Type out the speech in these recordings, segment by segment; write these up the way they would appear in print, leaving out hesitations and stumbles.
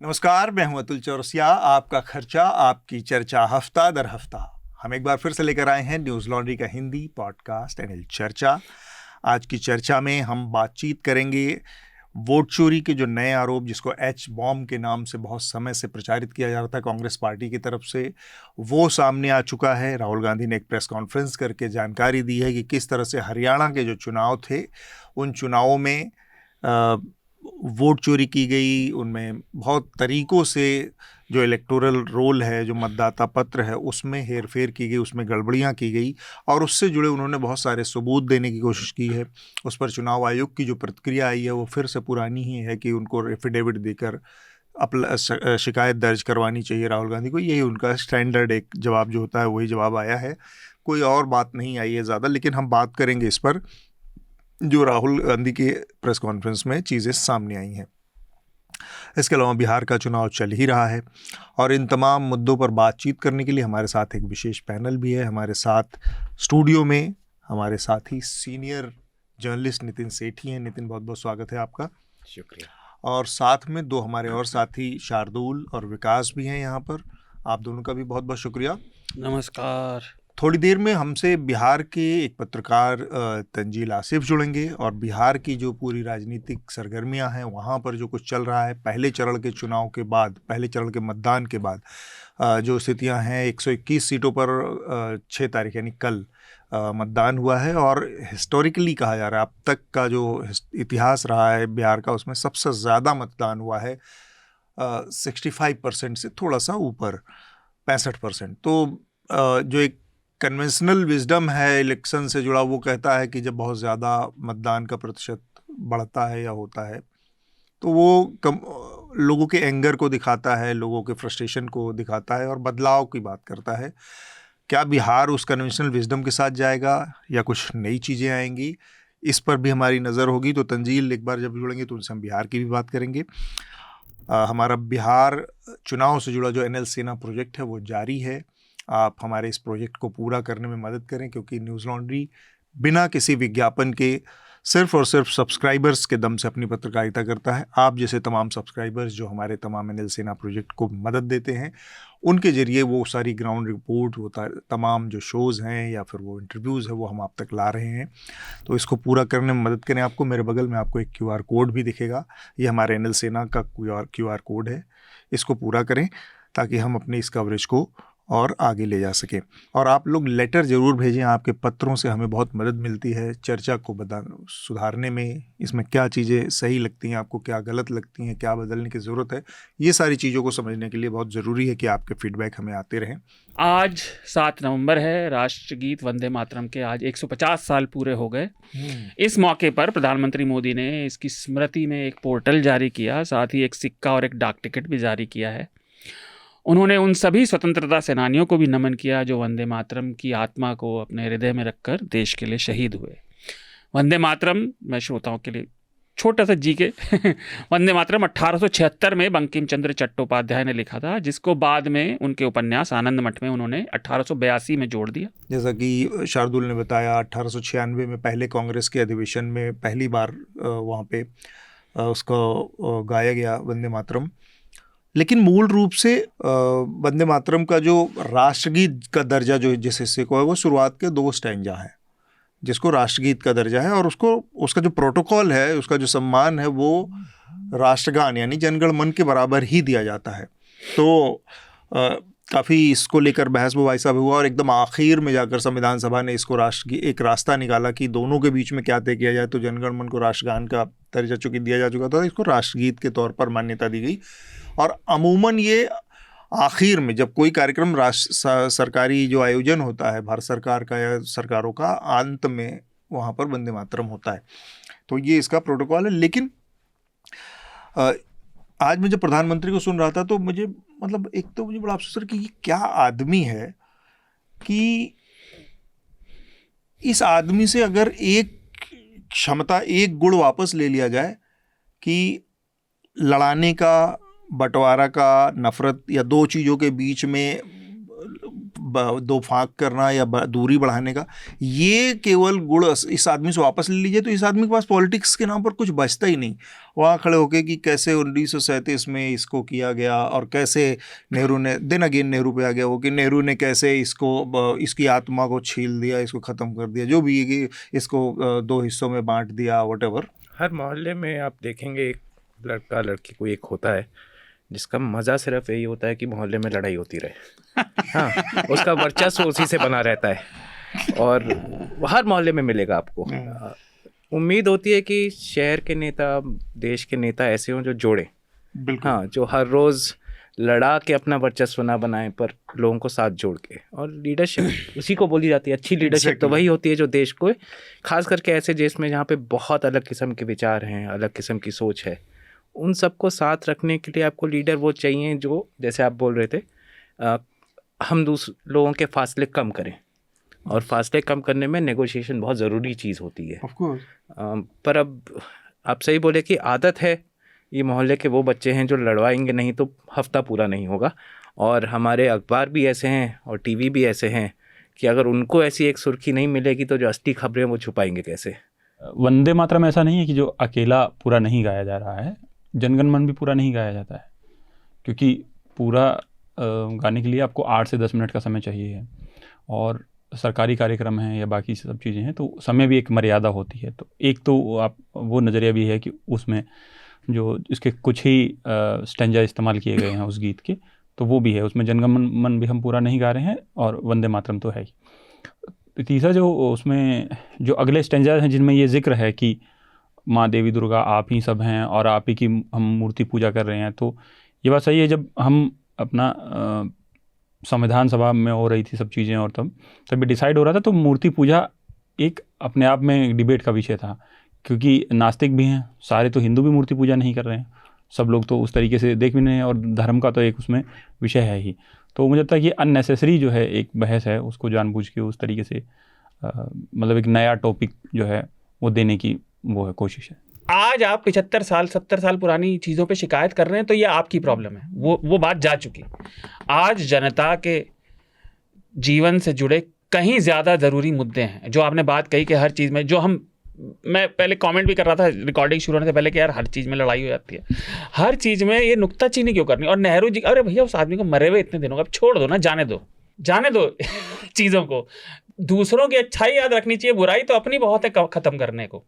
नमस्कार, मैं हूं अतुल चौरसिया। आपका खर्चा आपकी चर्चा हफ्ता दर हफ्ता हम एक बार फिर से लेकर आए हैं न्यूज़ लॉन्ड्री का हिंदी पॉडकास्ट एनएल चर्चा। आज की चर्चा में हम बातचीत करेंगे वोट चोरी के जो नए आरोप, जिसको एच बॉम्ब के नाम से बहुत समय से प्रचारित किया जा रहा था कांग्रेस पार्टी की तरफ से, वो सामने आ चुका है। राहुल गांधी ने एक प्रेस कॉन्फ्रेंस करके जानकारी दी है कि किस तरह से हरियाणा के जो चुनाव थे उन चुनावों में वोट चोरी की गई। उनमें बहुत तरीक़ों से जो इलेक्टोरल रोल है, जो मतदाता पत्र है, उसमें हेरफेर की गई, उसमें गड़बड़ियाँ की गई और उससे जुड़े उन्होंने बहुत सारे सबूत देने की कोशिश की है। उस पर चुनाव आयोग की जो प्रतिक्रिया आई है वो फिर से पुरानी ही है कि उनको एफिडेविट देकर शिकायत दर्ज करवानी चाहिए राहुल गांधी को। यही उनका स्टैंडर्ड एक जवाब जो होता है वही जवाब आया है, कोई और बात नहीं आई है ज़्यादा। लेकिन हम बात करेंगे इस पर जो राहुल गांधी के प्रेस कॉन्फ्रेंस में चीज़ें सामने आई हैं। इसके अलावा बिहार का चुनाव चल ही रहा है और इन तमाम मुद्दों पर बातचीत करने के लिए हमारे साथ एक विशेष पैनल भी है। हमारे साथ स्टूडियो में हमारे साथ ही सीनियर जर्नलिस्ट नितिन सेठी हैं। नितिन, बहुत बहुत स्वागत है आपका। शुक्रिया। और साथ में दो हमारे और साथी शार्दुल और विकास भी हैं यहाँ पर। आप दोनों का भी बहुत बहुत शुक्रिया। नमस्कार। थोड़ी देर में हमसे बिहार के एक पत्रकार तंजील आसिफ जुड़ेंगे और बिहार की जो पूरी राजनीतिक सरगर्मियां हैं, वहाँ पर जो कुछ चल रहा है, पहले चरण के चुनाव के बाद, पहले चरण के मतदान के बाद जो स्थितियां हैं, 121 सीटों पर 6 तारीख यानी कल मतदान हुआ है और हिस्टोरिकली कहा जा रहा है अब तक का जो इतिहास रहा है बिहार का, उसमें सबसे ज़्यादा मतदान हुआ है 65% से थोड़ा सा ऊपर 65%। तो जो एक कन्वेंशनल विजडम है इलेक्शन से जुड़ा, वो कहता है कि जब बहुत ज़्यादा मतदान का प्रतिशत बढ़ता है या होता है तो वो लोगों के एंगर को दिखाता है, लोगों के फ्रस्ट्रेशन को दिखाता है और बदलाव की बात करता है। क्या बिहार उस कन्वेंशनल विजडम के साथ जाएगा या कुछ नई चीज़ें आएंगी, इस पर भी हमारी नज़र होगी। तो तंजील एक बार जब जुड़ेंगे तो उनसे हम बिहार की भी बात करेंगे। हमारा बिहार चुनाव से जुड़ा जो एनएल सेना प्रोजेक्ट है वो जारी है। आप हमारे इस प्रोजेक्ट को पूरा करने में मदद करें, क्योंकि न्यूज़ लॉन्ड्री बिना किसी विज्ञापन के सिर्फ और सिर्फ सब्सक्राइबर्स के दम से अपनी पत्रकारिता करता है। आप जैसे तमाम सब्सक्राइबर्स जो हमारे तमाम एनएल सेना प्रोजेक्ट को मदद देते हैं, उनके ज़रिए वो सारी ग्राउंड रिपोर्ट, वो तमाम जो शोज़ हैं या फिर वो इंटरव्यूज़ है वो हम आप तक ला रहे हैं। तो इसको पूरा करने में मदद करें। आपको मेरे बगल में आपको एक QR कोड भी दिखेगा, ये हमारे एनएल सेना का QR कोड है। इसको पूरा करें ताकि हम अपनी इस कवरेज को और आगे ले जा सकें। और आप लोग लेटर ज़रूर भेजें, आपके पत्रों से हमें बहुत मदद मिलती है चर्चा को सुधारने में। इसमें क्या चीज़ें सही लगती हैं आपको, क्या गलत लगती हैं, क्या बदलने की ज़रूरत है, ये सारी चीज़ों को समझने के लिए बहुत ज़रूरी है कि आपके फीडबैक हमें आते रहें। आज 7 नवंबर है, राष्ट्रगीत वंदे मातरम के आज 150 साल पूरे हो गए। इस मौके पर प्रधानमंत्री मोदी ने इसकी स्मृति में एक पोर्टल जारी किया, साथ ही एक सिक्का और एक डाक टिकट भी जारी किया है। उन्होंने उन सभी स्वतंत्रता सेनानियों को भी नमन किया जो वंदे मातरम की आत्मा को अपने हृदय में रखकर देश के लिए शहीद हुए। वंदे मातरम, मैं श्रोताओं के लिए छोटा सा जी के वंदे मातरम 1876 में बंकिम चंद्र चट्टोपाध्याय ने लिखा था, जिसको बाद में उनके उपन्यास आनंद मठ में उन्होंने 1882 में जोड़ दिया। जैसा कि शार्दुल ने बताया, 1896 में पहले कांग्रेस के अधिवेशन में पहली बार वहाँ पे उसको गाया गया वंदे मातरम। लेकिन मूल रूप से वंदे मातरम का जो राष्ट्रगीत का दर्जा जो जिस हिस्से को है वो शुरुआत के 2 स्टैंजा है जिसको राष्ट्रगीत का दर्जा है, और उसका जो प्रोटोकॉल है, उसका जो सम्मान है वो राष्ट्रगान यानी जनगण मन के बराबर ही दिया जाता है। तो काफ़ी इसको लेकर बहस भाई साहब हुआ और एकदम आखिर में जाकर संविधान सभा ने इसको एक रास्ता निकाला कि दोनों के बीच में क्या तय किया जाए। तो जनगण मन को राष्ट्रगान का दर्जा चूँकि दिया जा चुका था, इसको राष्ट्रगीत के तौर पर मान्यता दी गई। और अमूमन ये आखिर में जब कोई कार्यक्रम सरकारी जो आयोजन होता है भारत सरकार का या सरकारों का, अंत में वहाँ पर वंदे मातरम होता है। तो ये इसका प्रोटोकॉल है। लेकिन आज मैं जब प्रधानमंत्री को सुन रहा था तो मुझे एक तो मुझे बड़ा अफसोस कि ये क्या आदमी है कि इस आदमी से अगर एक क्षमता, एक गुण वापस ले लिया जाए कि लड़ाने का, बंटवारा का, नफरत या 2 चीज़ों के बीच में दो फांक करना या दूरी बढ़ाने का, ये केवल गुण इस आदमी से वापस ले लीजिए तो इस आदमी के पास पॉलिटिक्स के नाम पर कुछ बचता ही नहीं। वहाँ खड़े होके कि कैसे 1937 में इसको किया गया और कैसे नेहरू ने, देन अगेन नेहरू पे आ गया वो कि नेहरू ने कैसे इसको, इसकी आत्मा को छील दिया, इसको ख़त्म कर दिया, जो भी, कि इसको दो हिस्सों में बांट दिया, व्हाटएवर। हर मोहल्ले में आप देखेंगे एक लड़का लड़की कोई एक होता है जिसका मज़ा सिर्फ यही होता है कि मोहल्ले में लड़ाई होती रहे। हाँ, उसका वर्चस्व उसी से बना रहता है और हर मोहल्ले में मिलेगा आपको। उम्मीद होती है कि शहर के नेता, देश के नेता ऐसे हों जो जोड़े, हाँ, जो हर रोज़ लड़ा के अपना वर्चस्व ना बनाएं पर लोगों को साथ जोड़ के। और लीडरशिप उसी को बोली जाती है, अच्छी लीडरशिप तो वही होती है जो देश को, खास करके ऐसे देश में जहाँ पे बहुत अलग किस्म के विचार हैं, अलग किस्म की सोच है, उन सबको साथ रखने के लिए आपको लीडर वो चाहिए जो, जैसे आप बोल रहे थे, हम दूसरे लोगों के फासले कम करें। और फासले कम करने में नेगोशिएशन बहुत ज़रूरी चीज़ होती है। Of course. पर अब आप सही बोले कि आदत है, ये मोहल्ले के वो बच्चे हैं जो लड़वाएंगे नहीं तो हफ्ता पूरा नहीं होगा। और हमारे अखबार भी ऐसे हैं और टीवी भी ऐसे हैं कि अगर उनको ऐसी एक सुर्खी नहीं मिलेगी तो जो असली खबरें वो छुपाएंगे कैसे। वंदे मातरम ऐसा नहीं है कि जो अकेला पूरा नहीं गाया जा रहा है, जनगण मन भी पूरा नहीं गाया जाता है, क्योंकि पूरा गाने के लिए आपको 8 से 10 मिनट का समय चाहिए, और सरकारी कार्यक्रम हैं या बाकी सब चीज़ें हैं तो समय भी एक मर्यादा होती है। तो एक तो आप वो नज़रिया भी है कि उसमें जो इसके कुछ ही स्टैंजा इस्तेमाल किए गए हैं उस गीत के, तो वो भी है उसमें। जनगण मन भी हम पूरा नहीं गा रहे हैं और वंदे मातरम तो है ही। तीसरा जो उसमें जो अगले स्टैंजा हैं जिनमें ये जिक्र है कि माँ देवी दुर्गा आप ही सब हैं और आप ही की हम मूर्ति पूजा कर रहे हैं, तो ये बात सही है। जब हम अपना संविधान सभा में हो रही थी सब चीज़ें और तब डिसाइड हो रहा था, तो मूर्ति पूजा एक अपने आप में डिबेट का विषय था, क्योंकि नास्तिक भी हैं सारे, तो हिंदू भी मूर्ति पूजा नहीं कर रहे हैं, सब लोग तो उस तरीके से देख भी नहीं हैं, और धर्म का तो एक उसमें विषय है ही। तो मुझे लगता है कि अननेसेसरी जो है एक बहस है, उसको जानबूझ के उस तरीके से मतलब एक नया टॉपिक जो है वो देने की वो है कोशिश है। आज आप 75 साल 70 साल पुरानी चीज़ों पे शिकायत कर रहे हैं तो ये आपकी प्रॉब्लम है, वो बात जा चुकी। आज जनता के जीवन से जुड़े कहीं ज़्यादा ज़रूरी मुद्दे हैं। जो आपने बात कही कि हर चीज़ में जो मैं पहले कमेंट भी कर रहा था रिकॉर्डिंग शुरू होने से पहले कि यार हर चीज़ में लड़ाई हो जाती है, हर चीज़ में ये नुक्ताचीनी क्यों करनी। और नेहरू जी, अरे भैया उस आदमी को मरे हुए इतने दिनों का, अब छोड़ दो ना, जाने दो चीज़ों को। दूसरों की अच्छाई याद रखनी चाहिए, बुराई तो अपनी बहुत है ख़त्म करने को।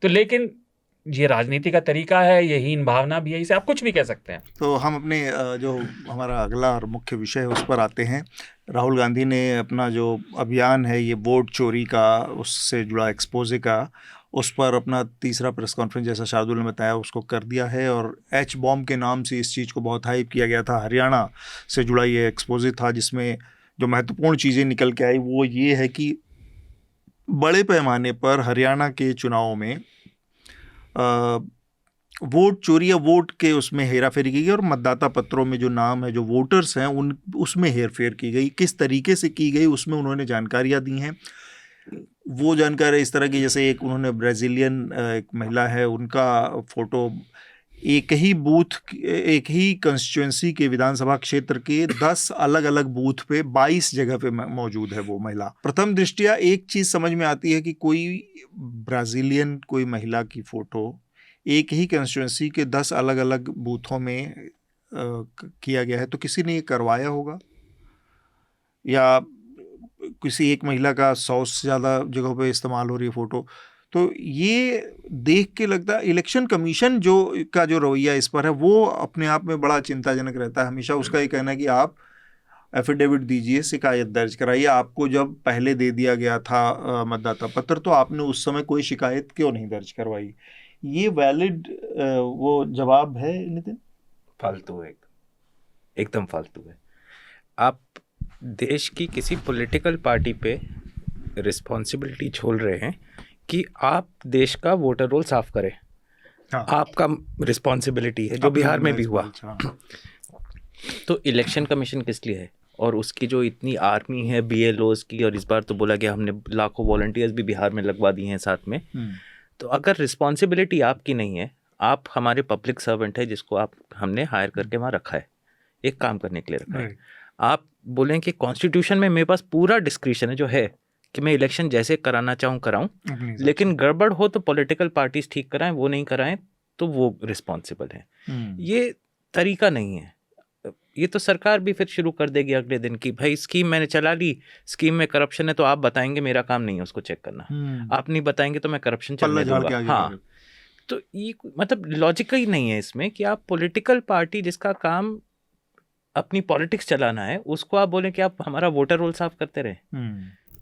तो लेकिन ये राजनीति का तरीका है, ये हीन भावना भी है, इसे आप कुछ भी कह सकते हैं। तो हम अपने जो हमारा अगला और मुख्य विषय है उस पर आते हैं। राहुल गांधी ने अपना जो अभियान है ये वोट चोरी का, उससे जुड़ा एक्सपोजे का, उस पर अपना तीसरा प्रेस कॉन्फ्रेंस, जैसा शार्दुल ने बताया, उसको कर दिया है। और एच बॉम्ब के नाम से इस चीज़ को बहुत हाइप किया गया था। हरियाणा से जुड़ा ये एक्सपोजे था जिसमें जो महत्वपूर्ण चीज़ें निकल के आई वो ये है कि बड़े पैमाने पर हरियाणा के चुनावों में वोट चोरी या वोट के उसमें हेराफेरी की गई, और मतदाता पत्रों में जो नाम है, जो वोटर्स हैं, उसमें हेरफेर की गई। किस तरीके से की गई उसमें उन्होंने जानकारियां दी हैं। वो जानकारी इस तरह की, जैसे एक उन्होंने ब्राज़ीलियन एक महिला है, उनका फ़ोटो एक ही बूथ, एक ही कंस्टिट्यूंसी के विधानसभा क्षेत्र के 10 अलग अलग बूथ पे 22 जगह पे मौजूद है वो महिला। प्रथम दृष्टया एक चीज़ समझ में आती है कि कोई ब्राज़ीलियन कोई महिला की फ़ोटो एक ही कंस्टिट्यूंसी के 10 अलग अलग बूथों में किया गया है, तो किसी ने ये करवाया होगा, या किसी एक महिला का 100 से ज़्यादा जगहों पे इस्तेमाल हो रही है फ़ोटो। तो ये देख के लगता है इलेक्शन कमीशन जो रवैया इस पर है वो अपने आप में बड़ा चिंताजनक रहता है। हमेशा उसका ये कहना है कि आप एफिडेविट दीजिए, शिकायत दर्ज कराइए। आपको जब पहले दे दिया गया था मतदाता पत्र, तो आपने उस समय कोई शिकायत क्यों नहीं दर्ज करवाई? ये वैलिड वो जवाब है नितिन? फालतू है, एकदम फालतू है। आप देश की किसी पॉलिटिकल पार्टी पे रिस्पॉन्सिबिलिटी छोड़ रहे हैं कि आप देश का वोटर रोल साफ करें। हाँ। आपका रिस्पॉन्सिबिलिटी है, जो बिहार में भी हुआ। तो इलेक्शन कमीशन किस लिए है? और उसकी जो इतनी आर्मी है BLOs की, और इस बार तो बोला गया हमने लाखों वॉलंटियर्स भी बिहार में लगवा दिए हैं साथ में। तो अगर रिस्पॉन्सिबिलिटी आपकी नहीं है, आप हमारे पब्लिक सर्वेंट है जिसको हमने हायर करके वहाँ रखा है, एक काम करने के लिए रखा है। आप बोलें कि कॉन्स्टिट्यूशन में मेरे पास पूरा डिस्क्रिप्शन है जो है कि मैं इलेक्शन जैसे कराना चाहूँ कराऊँ, लेकिन गड़बड़ हो तो पॉलिटिकल पार्टीज ठीक कराएं, वो नहीं कराएं तो वो रिस्पॉन्सिबल है। ये तरीका नहीं है। ये तो सरकार भी फिर शुरू कर देगी अगले दिन की भाई स्कीम मैंने चला ली, स्कीम में करप्शन है तो आप बताएंगे, मेरा काम नहीं है उसको चेक करना, आप नहीं बताएंगे तो मैं करप्शन चलने दूंगा। हाँ, तो ये मतलब लॉजिक ही नहीं है इसमें कि आप पॉलिटिकल पार्टी जिसका काम अपनी पॉलिटिक्स चलाना है उसको आप बोलें कि आप हमारा वोटर रोल साफ करते रहे।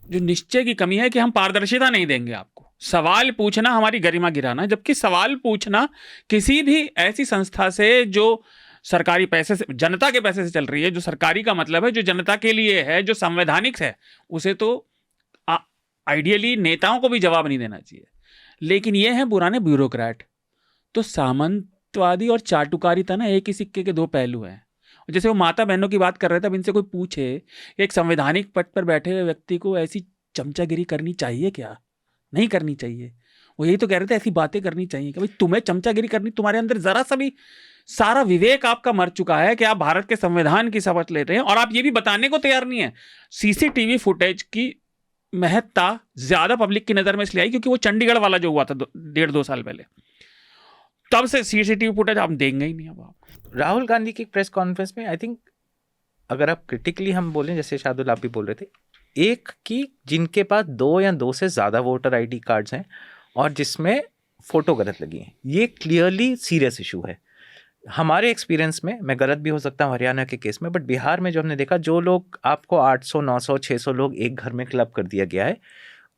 जो निश्चय की कमी है कि हम पारदर्शिता नहीं देंगे आपको, सवाल पूछना हमारी गरिमा गिराना, जबकि सवाल पूछना किसी भी ऐसी संस्था से जो सरकारी पैसे से, जनता के पैसे से चल रही है, जो सरकारी का मतलब है जो जनता के लिए है, जो संवैधानिक है, उसे तो आइडियली नेताओं को भी जवाब नहीं देना चाहिए। लेकिन ये है पुराने ब्यूरोक्रेट। तो सामंतवादी और चाटुकारिता ना एक ही सिक्के के दो पहलू हैं। जैसे वो माता बहनों की बात कर रहे थे, अब इनसे कोई पूछे एक संवैधानिक पद पर बैठे हुए व्यक्ति को ऐसी चमचागिरी करनी चाहिए क्या? नहीं करनी चाहिए। वो यही तो कह रहे थे, ऐसी बातें करनी चाहिए कि भाई तुम्हें चमचागिरी करनी, तुम्हारे अंदर जरा सा भी सारा विवेक आपका मर चुका है कि आप भारत के संविधान की शपथ ले रहे हैं और आप ये भी बताने को तैयार नहीं है। सीसीटीवी फुटेज की महत्ता ज्यादा पब्लिक की नजर में इसलिए आई क्योंकि वो चंडीगढ़ वाला जो हुआ था 1.5-2 साल पहले, तब से सीसीटीवी फुटेज आप देंगे ही नहीं। अब आप राहुल गांधी की प्रेस कॉन्फ्रेंस में आई थिंक अगर आप क्रिटिकली हम बोलें, जैसे शार्दुल आप भी बोल रहे थे, एक की जिनके पास 2 या 2 से ज़्यादा वोटर आईडी कार्ड्स हैं और जिसमें फ़ोटो गलत लगी है, ये क्लियरली सीरियस इशू है। हमारे एक्सपीरियंस में, मैं गलत भी हो सकता हूँ हरियाणा के केस में, बट बिहार में जो हमने देखा, जो लोग आपको 800 900 600 लोग एक घर में क्लब कर दिया गया है,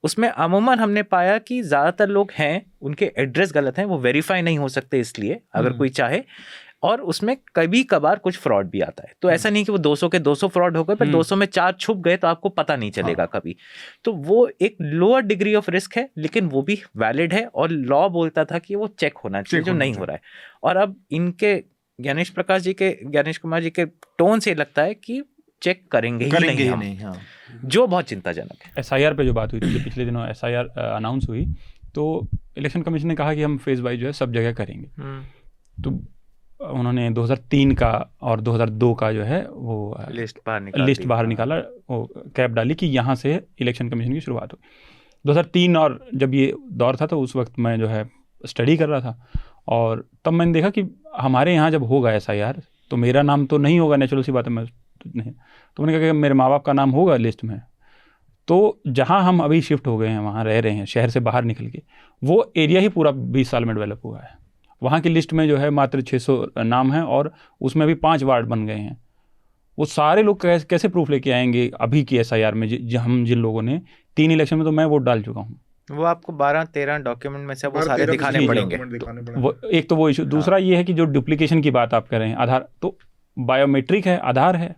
उसमें अमूमन हमने पाया कि ज़्यादातर लोग हैं उनके एड्रेस गलत हैं, वो वेरीफाई नहीं हो सकते इसलिए अगर कोई चाहे, और उसमें कभी कभार कुछ फ्रॉड भी आता है। तो ऐसा नहीं कि वो 200 के 200 फ्रॉड हो गए, पर 200 में 4 छुप गए तो आपको पता नहीं चलेगा कभी। तो वो एक लोअर डिग्री ऑफ रिस्क है, लेकिन वो भी वैलिड है और लॉ बोलता था कि वो चेक होना चाहिए, जो नहीं हो रहा है। और अब इनके ज्ञानेश कुमार जी के टोन से लगता है कि चेक करेंगे ही नहीं। हाँ। जो बहुत चिंताजनक है। एसआईआर पे जो बात हुई थी, जो पिछले दिनों एसआईआर अनाउंस हुई, तो इलेक्शन कमीशन ने कहा कि हम फेज वाइज जो है सब जगह करेंगे। तो उन्होंने 2003 का और 2002 का जो है वो लिस्ट बाहर निकाला, वो कैप डाली कि यहाँ से इलेक्शन कमीशन की शुरुआत हुई। 2003 और जब ये दौर था तो उस वक्त मैं जो है स्टडी कर रहा था, और तब मैंने देखा कि हमारे यहाँ जब होगा एसआईआर तो मेरा नाम तो नहीं होगा, नेचुरल सी बात है, मैं नहीं। तो मैंने कहा कि मेरे माँ बाप का नाम होगा लिस्ट में। तो जहाँ हम अभी शिफ्ट हो गए हैं, वहाँ रह रहे हैं शहर से बाहर निकल के, वो एरिया ही पूरा 20 साल में डेवलप हुआ है। वहाँ की लिस्ट में जो है मात्र 600 नाम हैं और उसमें भी 5 वार्ड बन गए हैं। वो सारे लोग कैसे प्रूफ लेके आएंगे अभी की एसआईआर में? हम जिन लोगों ने 3 इलेक्शन में तो मैं वोट डाल चुका हूँ, वो आपको 12-13 डॉक्यूमेंट में से वो सारे दिखाने पड़ेंगे। वो एक तो वो इशू, दूसरा ये है कि जो डुप्लीकेशन की बात आप कर रहे हैं, आधार तो बायोमेट्रिक है, आधार है,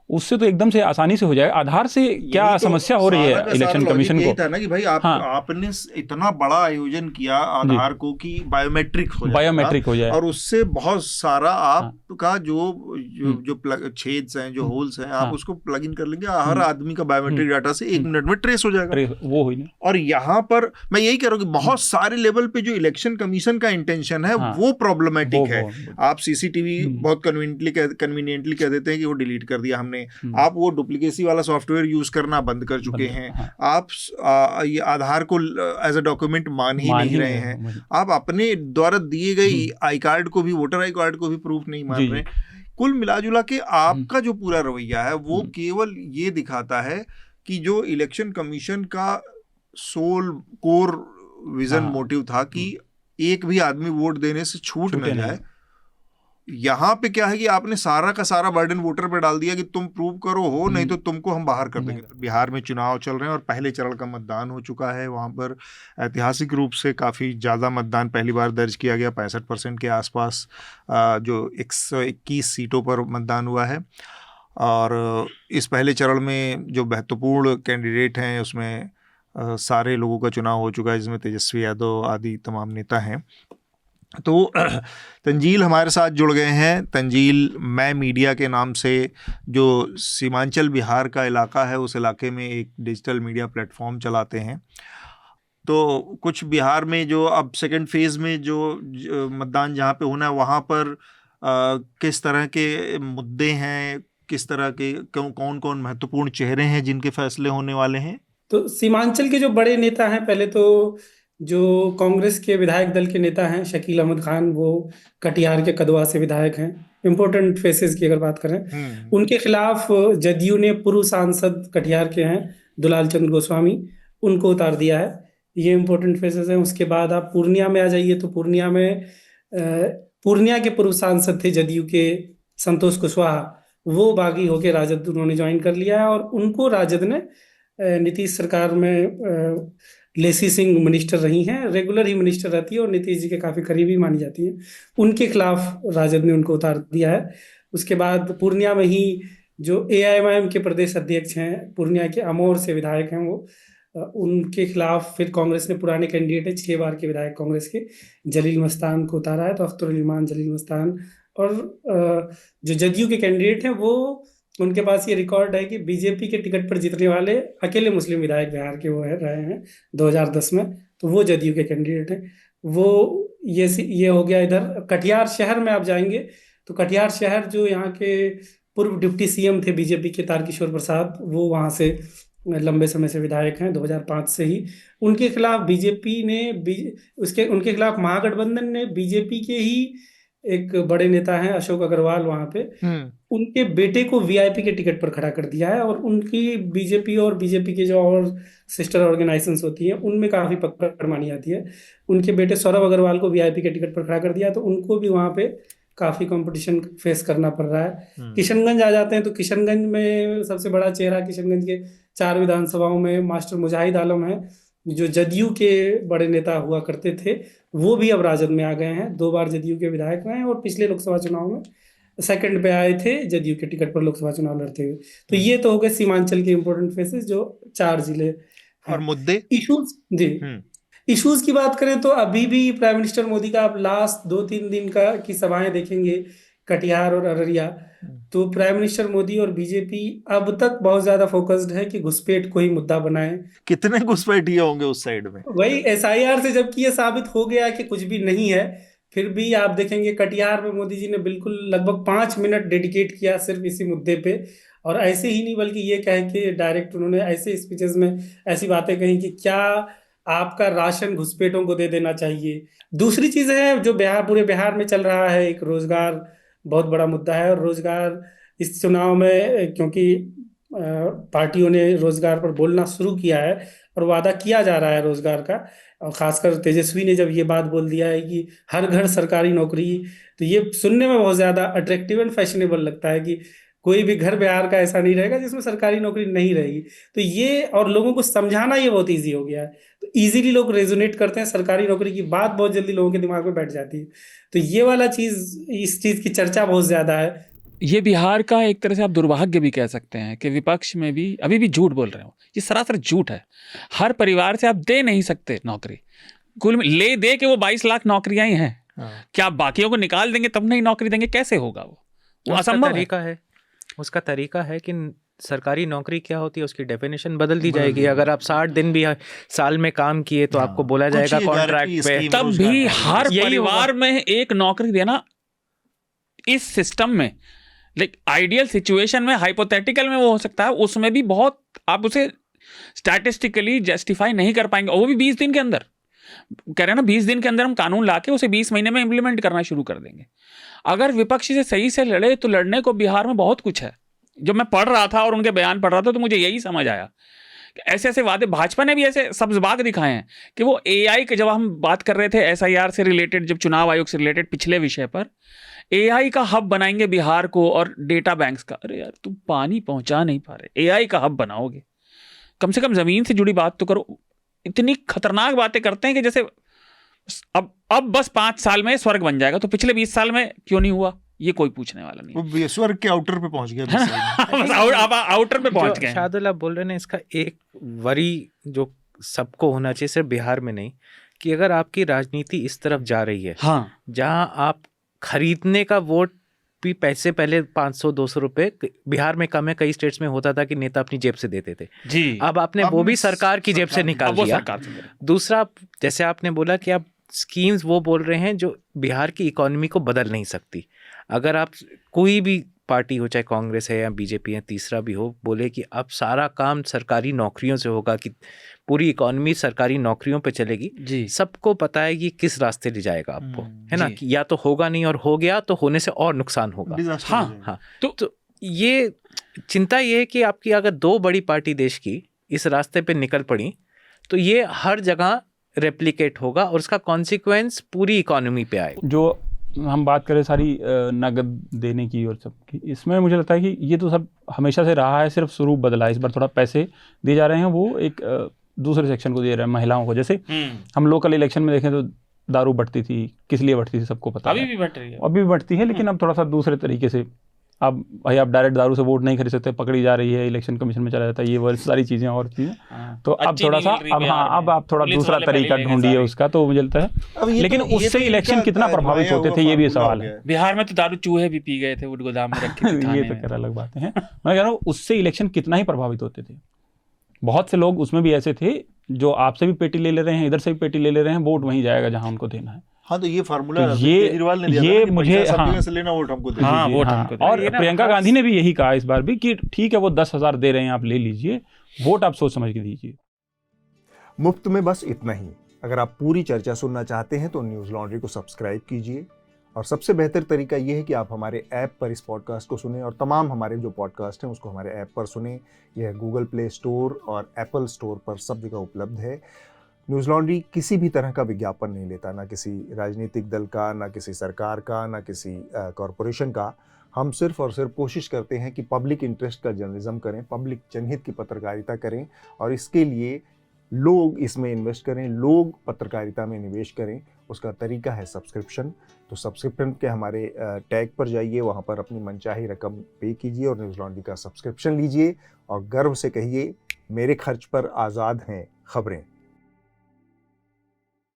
उससे तो एकदम से आसानी से हो जाएगा। आधार से क्या समस्या हो रही है इलेक्शन कमीशन को? था ना कि भाई आपने इतना बड़ा आयोजन किया आधार को कि बायोमेट्रिक हो जाए और उससे बहुत सारा आपका जो छेद्स हैं, जो होल्स हैं, आप उसको प्लग इन कर लेंगे, हर आदमी का बायोमेट्रिक डाटा से 1 मिनट में ट्रेस हो जाएगा। वो हुई नहीं। और यहाँ पर मैं यही कह रहा हूँ कि बहुत सारे लेवल पे जो इलेक्शन कमीशन का इंटेंशन है वो प्रॉब्लमेटिक है। आप सीसीटीवी बहुत कन्वीनियंटली कह देते हैं कि वो डिलीट कर दिया हमने, आप वो डुप्लीकेसी वाला सॉफ्टवेयर यूज करना बंद कर चुके हैं, आप ये आधार को एज अ डॉक्यूमेंट मान ही नहीं रहे हैं, आप अपने द्वारा दिए गए आई कार्ड को भी, वोटर आई कार्ड को भी प्रूफ नहीं मान रहे। कुल मिलाजुला के आपका जो पूरा रवैया है वो केवल ये दिखाता है कि जो इलेक्शन कमीशन का सोल कोर विजन मोटिव था कि एक भी आदमी वोट देने से छूट न जाए, यहाँ पे क्या है कि आपने सारा का सारा बर्डन वोटर पे डाल दिया कि तुम प्रूव करो हो, नहीं तो तुमको हम बाहर कर देंगे। बिहार में चुनाव चल रहे हैं और पहले चरण का मतदान हो चुका है। वहाँ पर ऐतिहासिक रूप से काफ़ी ज़्यादा मतदान पहली बार दर्ज किया गया, 65% के आसपास जो 121 सीटों पर मतदान हुआ है। और इस पहले चरण में जो महत्वपूर्ण कैंडिडेट हैं उसमें सारे लोगों का चुनाव हो चुका है, जिसमें तेजस्वी यादव आदि तमाम नेता हैं। तो तंजील हमारे साथ जुड़ गए हैं। तंजील मैं मीडिया के नाम से, जो सीमांचल बिहार का इलाका है, उस इलाके में एक डिजिटल मीडिया प्लेटफॉर्म चलाते हैं। तो कुछ बिहार में जो अब सेकंड फेज़ में जो मतदान जहाँ पे होना है वहाँ पर किस तरह के मुद्दे हैं, किस तरह के कौन कौन महत्वपूर्ण चेहरे हैं जिनके फैसले होने वाले हैं? तो सीमांचल के जो बड़े नेता हैं, पहले तो जो कांग्रेस के विधायक दल के नेता हैं शकील अहमद खान, वो कटिहार के कदवा से विधायक हैं। इम्पोर्टेंट फेसेस की अगर बात करें, उनके खिलाफ जदयू ने पूर्व सांसद कटिहार के हैं दुलाल चंद्र गोस्वामी, उनको उतार दिया है। ये इम्पोर्टेंट फेसेस हैं। उसके बाद आप पूर्णिया में आ जाइए, तो पूर्णिया में पूर्णिया के पूर्व सांसद थे जदयू के संतोष कुशवाहा, वो बागी होकर राजद उन्होंने ज्वाइन कर लिया है, और उनको राजद ने नीतीश सरकार में लेसी सिंह मिनिस्टर रही हैं, रेगुलर ही मिनिस्टर रहती है और नीतीश जी के काफ़ी करीबी मानी जाती हैं। उनके खिलाफ राजद ने उनको उतार दिया है। उसके बाद पूर्णिया में ही जो AIMIM के प्रदेश अध्यक्ष हैं, पूर्णिया के अमौर से विधायक हैं वो, उनके खिलाफ फिर कांग्रेस ने पुराने कैंडिडेट हैं 6 बार के विधायक कांग्रेस के, जलील मस्तान को उतारा है। तो अख्तरुल इमान, जलील मस्तान, और जो जदयू के कैंडिडेट हैं वो, उनके पास ये रिकॉर्ड है कि बीजेपी के टिकट पर जीतने वाले अकेले मुस्लिम विधायक बिहार के वो रहे हैं 2010 में, तो वो जदयू के कैंडिडेट हैं। वो ये हो गया। इधर कटिहार शहर में आप जाएंगे तो कटिहार शहर जो यहाँ के पूर्व डिप्टी CM थे बीजेपी के, तारकिशोर प्रसाद, वो वहाँ से लंबे समय से विधायक हैं 2005 से ही। उनके खिलाफ बीजेपी ने उनके खिलाफ महागठबंधन ने बीजेपी के ही एक बड़े नेता हैं अशोक अग्रवाल, वहाँ पे उनके बेटे को VIP के टिकट पर खड़ा कर दिया है, और उनकी बीजेपी और बीजेपी के जो और सिस्टर ऑर्गेनाइजेशंस होती हैं उनमें काफ़ी पकड़ मानी जाती है। उनके बेटे सौरभ अग्रवाल को VIP के टिकट पर खड़ा कर दिया, तो उनको भी वहाँ पे काफ़ी कंपटीशन फेस करना पड़ रहा है। किशनगंज आ जाते हैं तो किशनगंज में सबसे बड़ा चेहरा किशनगंज के 4 विधानसभाओं में मास्टर मुजाहिद आलम है, जो जदयू के बड़े नेता हुआ करते थे, वो भी अब राजद में आ गए हैं। 2 बार जदयू के विधायक रहे हैं और पिछले लोकसभा चुनाव में सेकंड पे आए थे जदयू के टिकट पर लोकसभा चुनाव लड़ते हुए। तो ये तो हो गए सीमांचल के इंपॉर्टेंट फेसेस, जो 4 जिले। और मुद्दे, इशूज जी, इश्यूज की बात करें तो अभी भी प्राइम मिनिस्टर मोदी का आप लास्ट 2-3 दिन की सभाएं देखेंगे कटिहार और अररिया, तो प्राइम मिनिस्टर मोदी और बीजेपी अब तक बहुत ज्यादा फोकस्ड है कि घुसपैठ को ही मुद्दा बनाए। कितने घुसपैठिए होंगे उस साइड में? वही SIR से जबकि ये साबित हो गया कि कुछ भी नहीं है, फिर भी आप देखेंगे कटिहार में मोदी जी ने बिल्कुल लगभग 5 मिनट डेडिकेट किया सिर्फ इसी मुद्दे पे। और ऐसे ही नहीं बल्कि ये कह के डायरेक्ट उन्होंने ऐसे स्पीचेस में ऐसी बातें कही कि क्या आपका राशन घुसपैठों को दे देना चाहिए। दूसरी चीज़ है जो पूरे बिहार में चल रहा है, एक रोजगार बहुत बड़ा मुद्दा है। और रोजगार इस चुनाव में क्योंकि पार्टियों ने रोजगार पर बोलना शुरू किया है और वादा किया जा रहा है रोजगार का, और खासकर तेजस्वी ने जब ये बात बोल दिया है कि हर घर सरकारी नौकरी, तो ये सुनने में बहुत ज़्यादा अट्रैक्टिव एंड फैशनेबल लगता है कि कोई भी घर बिहार का ऐसा नहीं रहेगा जिसमें सरकारी नौकरी नहीं रहेगी। तो ये, और लोगों को समझाना ये बहुत ईजी हो गया है, तो ईजीली लोग रेजोनेट करते हैं, सरकारी नौकरी की बात बहुत जल्दी लोगों के दिमाग में बैठ जाती है। तो ये वाला चीज़, इस चीज़ की चर्चा बहुत ज़्यादा है। ये बिहार का एक तरह से आप दुर्भाग्य भी कह सकते हैं कि विपक्ष में भी अभी भी झूठ बोल रहे हो। ये सरासर झूठ है। हर परिवार से आप दे नहीं सकते नौकरी, कुल में ले दे के वो 22 लाख नौकरियां ही हैं। क्या आप बाकियों को निकाल देंगे तब नहीं नौकरी देंगे? कैसे होगा वो असंभव है। उसका तरीका है कि सरकारी नौकरी क्या होती है उसकी डेफिनेशन बदल दी जाएगी। अगर आप 60 दिन भी साल में काम किए तो आपको बोला जाएगा कॉन्ट्रैक्ट पे। तब भी हर परिवार में एक नौकरी देना इस सिस्टम में, लाइक आइडियल सिचुएशन में, हाइपोथेटिकल में वो हो सकता है, उसमें भी बहुत आप उसे स्टैटिस्टिकली जस्टिफाई नहीं कर पाएंगे। और वो भी 20 दिन के अंदर कह रहे हैं ना, 20 दिन के अंदर हम कानून लाके उसे 20 महीने में इंप्लीमेंट करना शुरू कर देंगे। अगर विपक्ष से सही से लड़े तो लड़ने को बिहार में बहुत कुछ है। जब मैं पढ़ रहा था और उनके बयान पढ़ रहा था तो मुझे यही समझ आया कि ऐसे ऐसे वादे भाजपा ने भी ऐसे सब्ज़बाग दिखाए हैं कि वो AI के, जब हम बात कर रहे थे SIR से रिलेटेड, जब चुनाव आयोग से रिलेटेड पिछले विषय पर, AI का हब बनाएंगे बिहार को और डेटा बैंक्स का। अरे यार, तुम पानी पहुंचा नहीं पा रहे, AI का हब बनाओगे, कम से कम ज़मीन से जुड़ी बात तो करो। इतनी खतरनाक बातें करते हैं कि जैसे अब बस 5 साल में स्वर्ग बन जाएगा, तो पिछले 20 साल में क्यों नहीं हुआ, ये कोई पूछने वाला नहीं। वो स्वर्ग के आउटर पे पहुंच गए। आउटर पे पहुंच गए। शाहदुल आप बोल रहे हैं, इसका एक वरी जो सबको होना चाहिए, सिर्फ बिहार में नहीं, कि अगर आपकी राजनीति इस तरफ जा रही है, हाँ, जहां आप खरीदने का वोट भी पैसे पहले 500-200 रुपए बिहार में कम है, कई स्टेट्स में होता था कि नेता अपनी जेब से देते थे जी, अब आपने वो भी सरकार की जेब से निकाल दिया। दूसरा, जैसे आपने बोला कि आप स्कीम्स वो बोल रहे हैं जो बिहार की इकोनॉमी को बदल नहीं सकती। अगर आप कोई भी पार्टी हो, चाहे कांग्रेस है या बीजेपी है, तीसरा भी हो, बोले कि अब सारा काम सरकारी नौकरियों से होगा, कि पूरी इकोनॉमी सरकारी नौकरियों पे चलेगी, जी सबको पता है कि किस रास्ते ले जाएगा आपको, है ना, जी। कि या तो होगा नहीं, और हो गया तो होने से और नुकसान होगा। डिजास्टर हाँ, हो जाएगा। हाँ, तो ये चिंता ये है कि आपकी अगर 2 बड़ी पार्टी देश की इस रास्ते पे निकल पड़ी तो ये हर जगह रेप्लिकेट होगा और उसका कॉन्सिक्वेंस पूरी इकोनॉमी पे आएगा। जो हम बात करें सारी नगद देने की और सब की, इसमें मुझे लगता है कि ये तो सब हमेशा से रहा है, सिर्फ स्वरूप बदला है। इस बार थोड़ा पैसे दिए जा रहे हैं, वो एक दूसरे सेक्शन को दे रहे हैं, महिलाओं को। जैसे हम लोकल इलेक्शन में देखें तो दारू बढ़ती थी, किस लिए बढ़ती थी सबको पता अभी है, भी बढ़ रही है। अभी भी बढ़ती है, लेकिन अब थोड़ा सा दूसरे तरीके से। अब भाई आप डायरेक्ट दारू से वोट नहीं खरीद सकते, पकड़ी जा रही है, इलेक्शन कमीशन में चला जाता है, ये वो सारी चीज़ें और चीज़ें। हाँ, तो अब अच्छी थोड़ा नहीं सा मिल रही अब बिहार हाँ, में। अब आप थोड़ा पुलिस दूसरा वाले पहले तरीका ले गए ढूंढिए सारे। उसका, तो मुझे लगता है। अब ये लेकिन तो- ये उससे तो इलेक्शन इनका कितना प्रभावित आजमाया होते हुआ थे, ये भी फार्मूला सवाल हो है। गया बिहार में तो दारू चूहे भी पी गए थे, वो गोदाम में रखे थे थाने ये तो में। खैर अलग बातें हैं। मैं कह रहा हूँ उससे इलेक्शन कितना ही प्रभावित होते थे। बहुत से लोग उसमें भी ऐसे थे जो आपसे भी पेटी ले रहे हैं, इधर से भी पेटी ले रहे हैं, वोट वहीं जाएगा जहाँ उनको देना है। हाँ, तो ये फार्मूला तो केजरीवाल ने दिया था ये ना कि मुझे पैसा सब हाँ, जगह से लेना, वोट हमको दे हाँ, दीजिए। वोट हाँ, हमको दे और ये ना प्रियंका हर- गांधी ने भी यही कहा इस बार भी कि ठीक है वो 10,000 दे रहे हैं, आप ले लीजिए, वोट आप सोच समझ के दीजिए। मुफ्त में बस इतना ही। अगर आप पूरी चर्चा सुनना चाहते हैं तो न्यूज़ लॉन्ड्री को सब्सक्राइब कीजिए, और सबसे बेहतर तरीका यह है कि आप हमारे ऐप पर इस पॉडकास्ट को सुनें, और तमाम हमारे जो पॉडकास्ट हैं उसको हमारे ऐप पर सुनें। यह गूगल प्ले स्टोर और एप्पल स्टोर पर सब जगह उपलब्ध है। न्यूज़ लॉन्ड्री किसी भी तरह का विज्ञापन नहीं लेता, ना किसी राजनीतिक दल का, ना किसी सरकार का, ना किसी कॉरपोरेशन का। हम सिर्फ और सिर्फ कोशिश करते हैं कि पब्लिक इंटरेस्ट का जर्नलिज्म करें, पब्लिक जनहित की पत्रकारिता करें, और इसके लिए लोग इसमें इन्वेस्ट करें, लोग पत्रकारिता में निवेश करें। उसका तरीका है सब्सक्रिप्शन। तो सब्सक्रिप्शन के हमारे टैग पर जाइए, वहाँ पर अपनी मनचाही रकम पे कीजिए और न्यूज़ लॉन्ड्री का सब्सक्रिप्शन लीजिए, और गर्व से कहिए, मेरे खर्च पर आज़ाद हैं खबरें।